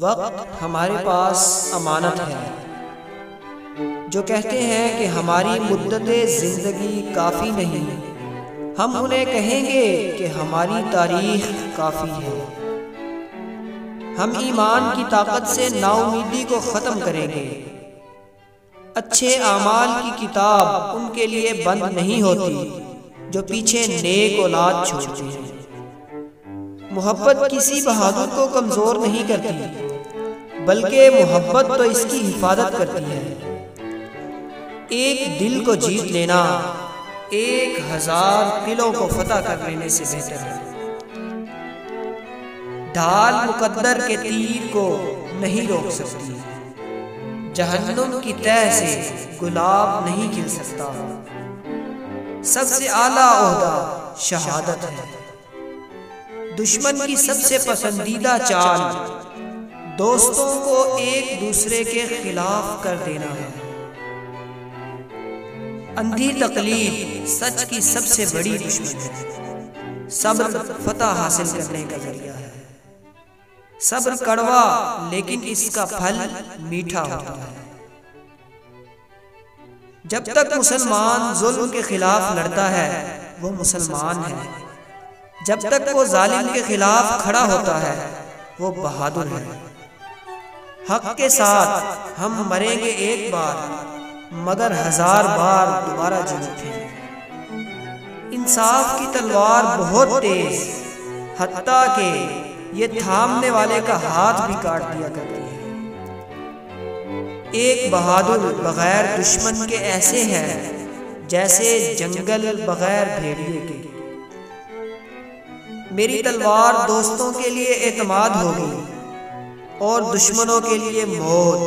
वक्त हमारे पास अमानत है। जो कहते हैं कि हमारी मुद्दते ज़िंदगी काफ़ी नहीं, हम उन्हें कहेंगे कि हमारी तारीख़ काफ़ी है। हम ईमान की ताकत से नाउमीदी को ख़त्म करेंगे। अच्छे आमाल की किताब उनके लिए बंद नहीं होती जो पीछे नेक औलाद छोड़ते हैं। मोहब्बत किसी बहादुर को कमज़ोर नहीं करती, बल्कि मोहब्बत तो इसकी हिफाजत करती है। एक दिल को जीत लेना 1000 किलों को फतह कर लेने से बेहतर है। ढाल मुकद्दर के तीर को नहीं रोक सकती, जहन्नुम की तह से गुलाब नहीं खिल सकता। सबसे आला ओहदा शहादत है। दुश्मन की सबसे पसंदीदा चाल दोस्तों को एक दूसरे के खिलाफ कर देना है। अंधी तकलीफ सच की सबसे बड़ी दुश्मन है। सब्र फतह हासिल करने का जरिया है। सब्र कड़वा लेकिन इसका फल मीठा होता है। जब तक मुसलमान जुल्म के खिलाफ लड़ता है वो मुसलमान है। जब तक वो जालिम के खिलाफ खड़ा होता है वो बहादुर है। हक के साथ हम मरेंगे एक बार, मगर 1000 बार दोबारा जी उठेंगे। इंसाफ की तलवार बहुत तेज, हत्ता के ये थामने वाले का हाथ भी काट दिया करती है। एक बहादुर बगैर दुश्मन के ऐसे है जैसे जंगल बगैर भेड़िए के। मेरी तलवार दोस्तों के लिए एतमाद होगी और दुश्मनों के लिए मौत।